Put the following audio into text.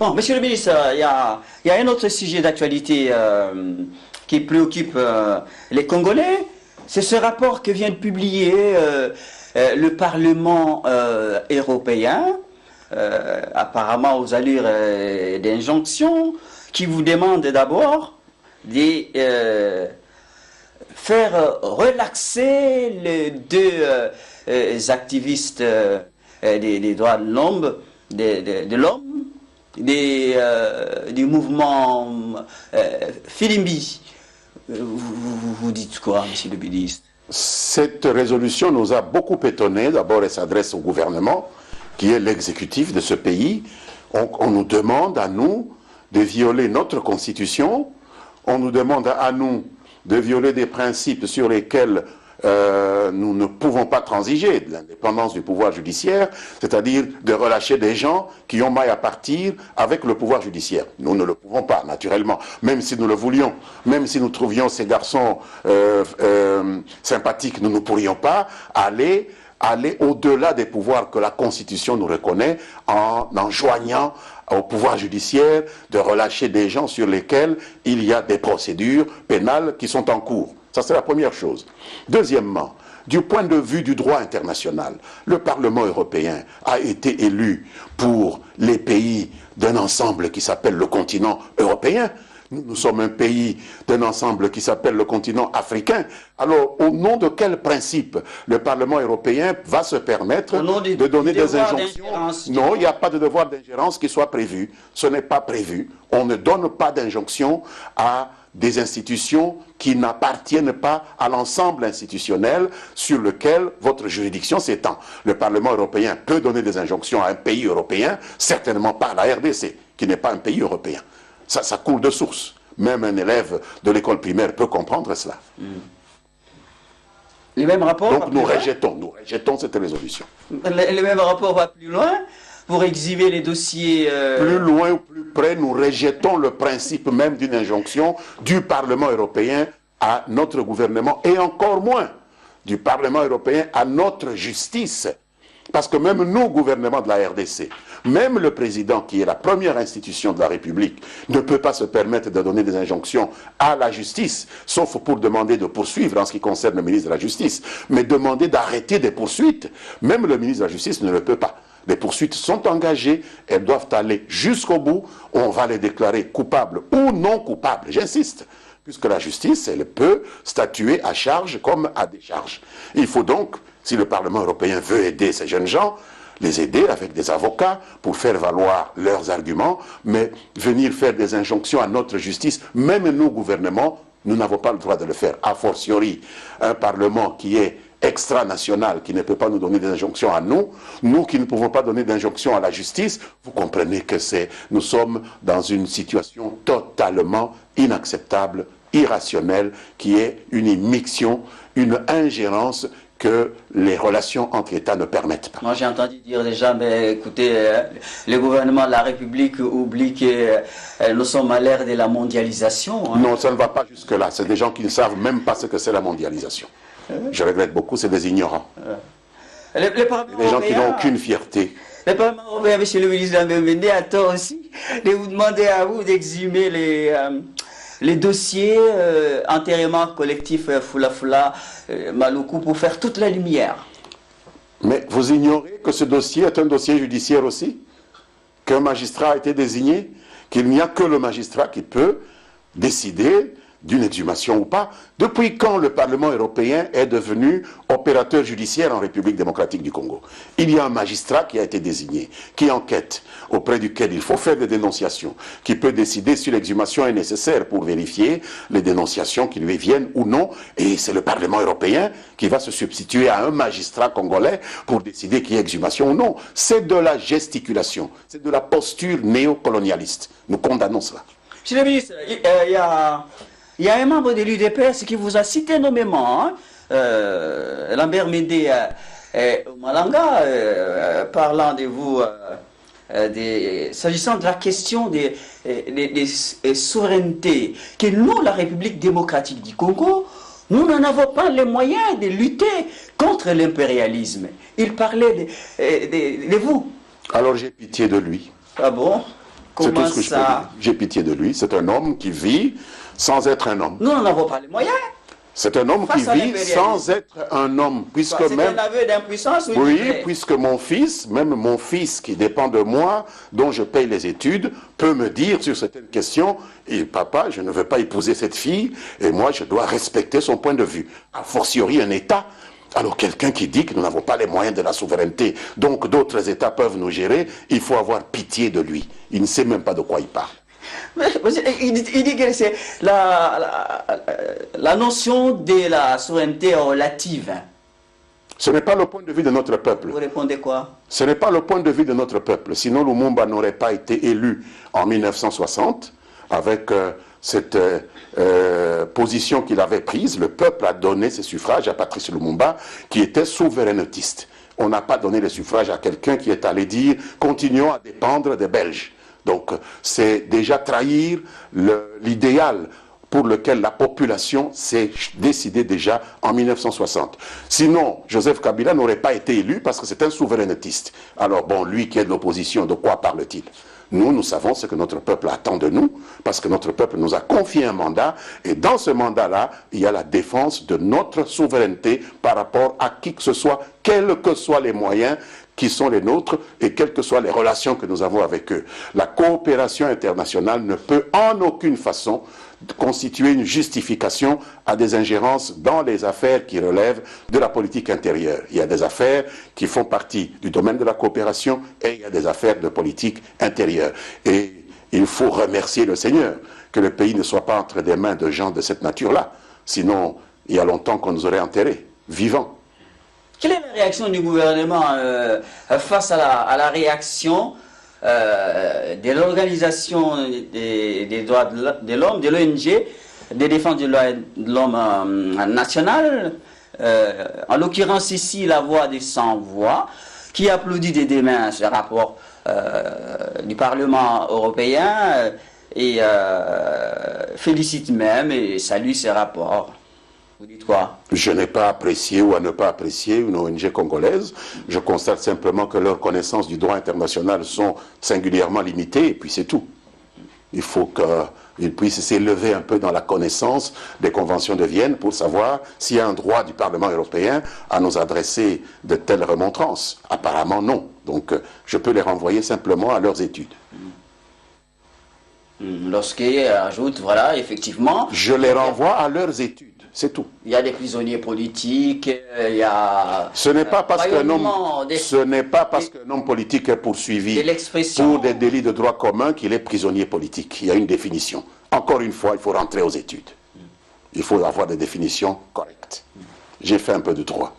Bon, monsieur le ministre, il y a un autre sujet d'actualité qui préoccupe les Congolais. C'est ce rapport que vient de publier le Parlement européen, apparemment aux allures d'injonction, qui vous demande d'abord de faire relaxer les deux activistes des droits de l'homme, du mouvement Filimbi. Vous dites quoi, monsieur le ministre? Cette résolution nous a beaucoup étonnés. D'abord, elle s'adresse au gouvernement, qui est l'exécutif de ce pays. On nous demande à nous de violer notre constitution. On nous demande à nous de violer des principes sur lesquels nous ne pouvons pas transiger, de l'indépendance du pouvoir judiciaire, c'est-à-dire de relâcher des gens qui ont maille à partir avec le pouvoir judiciaire. Nous ne le pouvons pas, naturellement, même si nous le voulions, même si nous trouvions ces garçons sympathiques, nous ne pourrions pas aller au-delà des pouvoirs que la Constitution nous reconnaît en enjoignant au pouvoir judiciaire de relâcher des gens sur lesquels il y a des procédures pénales qui sont en cours. Ça, c'est la première chose. Deuxièmement, du point de vue du droit international, le Parlement européen a été élu pour les pays d'un ensemble qui s'appelle le continent européen. Nous sommes un pays d'un ensemble qui s'appelle le continent africain. Alors, au nom de quel principe le Parlement européen va se permettre de donner des injonctions? Non, il n'y a pas de devoir d'ingérence qui soit prévu. Ce n'est pas prévu. On ne donne pas d'injonction à des institutions qui n'appartiennent pas à l'ensemble institutionnel sur lequel votre juridiction s'étend. Le Parlement européen peut donner des injonctions à un pays européen, certainement pas à la RDC, qui n'est pas un pays européen. Ça coule de source. Même un élève de l'école primaire peut comprendre cela. Les mêmes rapports. Donc nous rejetons cette résolution. Le même rapport va plus loin pour exhiber les dossiers. Plus loin ou plus près, nous rejetons le principe même d'une injonction du Parlement européen à notre gouvernement et encore moins du Parlement européen à notre justice. Parce que même nous, gouvernement de la RDC, même le président, qui est la première institution de la République, ne peut pas se permettre de donner des injonctions à la justice, sauf pour demander de poursuivre en ce qui concerne le ministre de la Justice. Mais demander d'arrêter des poursuites, même le ministre de la Justice ne le peut pas. Les poursuites sont engagées, elles doivent aller jusqu'au bout, on va les déclarer coupables ou non coupables, j'insiste. Puisque la justice, elle peut statuer à charge comme à décharge. Il faut donc, si le Parlement européen veut aider ces jeunes gens, les aider avec des avocats pour faire valoir leurs arguments, mais venir faire des injonctions à notre justice, même nous, gouvernement, nous n'avons pas le droit de le faire. A fortiori, un Parlement qui est extranational, qui ne peut pas nous donner des injonctions à nous, nous qui ne pouvons pas donner d'injonctions à la justice, vous comprenez que nous sommes dans une situation totalement inacceptable, irrationnelle, qui est une immixtion, une ingérence que les relations entre États ne permettent pas. Moi j'ai entendu dire déjà, mais écoutez, le gouvernement de la République oublie que nous sommes à l'ère de la mondialisation. Hein. Non, ça ne va pas jusque-là. C'est des gens qui ne savent même pas ce que c'est la mondialisation. Je regrette beaucoup, c'est des ignorants. Des gens qui n'ont aucune fierté. Le Parlement européen, monsieur le ministre, a tort aussi de vous demander à vous d'exhumer les dossiers enterrement collectif Fula Maluku pour faire toute la lumière. Mais vous ignorez que ce dossier est un dossier judiciaire aussi? Qu'un magistrat a été désigné? Qu'il n'y a que le magistrat qui peut décider d'une exhumation ou pas. Depuis quand le Parlement européen est devenu opérateur judiciaire en République démocratique du Congo? Il y a un magistrat qui a été désigné, qui enquête, auprès duquel il faut faire des dénonciations, qui peut décider si l'exhumation est nécessaire pour vérifier les dénonciations qui lui viennent ou non, et c'est le Parlement européen qui va se substituer à un magistrat congolais pour décider qu'il y a exhumation ou non. C'est de la gesticulation, c'est de la posture néocolonialiste. Nous condamnons cela. Monsieur le ministre, il y a un membre de l'UDPS qui vous a cité nommément, hein, Lambert Mende Malanga, parlant de vous, s'agissant de la question des souverainetés, que nous, la République démocratique du Congo, nous n'en avons pas les moyens de lutter contre l'impérialisme. Il parlait de vous. Alors j'ai pitié de lui. Ah bon? C'est tout Comment ce que je peux ça? dire. J'ai pitié de lui. C'est un homme qui vit sans être un homme. Nous n'avons pas les moyens. C'est un homme qui Face à vit l'impérialisme. sans être un homme. Puisque C'est même... un aveu d'impuissance. Oui, puisque mon fils, même mon fils qui dépend de moi, dont je paye les études, peut me dire sur certaines questions, et papa, je ne veux pas épouser cette fille, et moi je dois respecter son point de vue. A fortiori un État. Alors quelqu'un qui dit que nous n'avons pas les moyens de la souveraineté, donc d'autres États peuvent nous gérer, il faut avoir pitié de lui. Il ne sait même pas de quoi il parle. Il dit que c'est la notion de la souveraineté relative. Ce n'est pas le point de vue de notre peuple. Vous répondez quoi? Ce n'est pas le point de vue de notre peuple. Sinon, Lumumba n'aurait pas été élu en 1960 avec cette position qu'il avait prise. Le peuple a donné ses suffrages à Patrice Lumumba, qui était souverainotiste. On n'a pas donné les suffrages à quelqu'un qui est allé dire « continuons à dépendre des Belges ». Donc, c'est déjà trahir l'idéal pour lequel la population s'est décidée déjà en 1960. Sinon, Joseph Kabila n'aurait pas été élu parce que c'est un souverainotiste. Alors bon, lui qui est de l'opposition, de quoi parle-t-il? Nous savons ce que notre peuple attend de nous, parce que notre peuple nous a confié un mandat, et dans ce mandat-là, il y a la défense de notre souveraineté par rapport à qui que ce soit, quels que soient les moyens qui sont les nôtres et quelles que soient les relations que nous avons avec eux. La coopération internationale ne peut en aucune façon constituer une justification à des ingérences dans les affaires qui relèvent de la politique intérieure. Il y a des affaires qui font partie du domaine de la coopération et il y a des affaires de politique intérieure. Et il faut remercier le Seigneur que le pays ne soit pas entre des mains de gens de cette nature-là. Sinon, il y a longtemps qu'on nous aurait enterrés, vivants. Quelle est la réaction du gouvernement face à la réaction de l'organisation des droits de l'homme, de l'ONG, des défenses des droits de l'homme national, en l'occurrence ici la voix des sans-voix, qui applaudit des mains ce rapport du Parlement européen et félicite même et salue ces rapports? Vous dites quoi? Je n'ai pas apprécié ou à ne pas apprécier une ONG congolaise. Je constate simplement que leurs connaissances du droit international sont singulièrement limitées, et puis c'est tout. Il faut qu'ils puissent s'élever un peu dans la connaissance des conventions de Vienne pour savoir s'il y a un droit du Parlement européen à nous adresser de telles remontrances. Apparemment non. Donc je peux les renvoyer simplement à leurs études. Lorsqu'ils ajoutent, voilà, effectivement... Je les renvoie à leurs études. C'est tout. Il y a des prisonniers politiques, il y a... Ce n'est pas parce qu'un homme politique est poursuivi pour des délits de droit commun qu'il est prisonnier politique. Il y a une définition. Encore une fois, il faut rentrer aux études. Il faut avoir des définitions correctes. J'ai fait un peu de droit.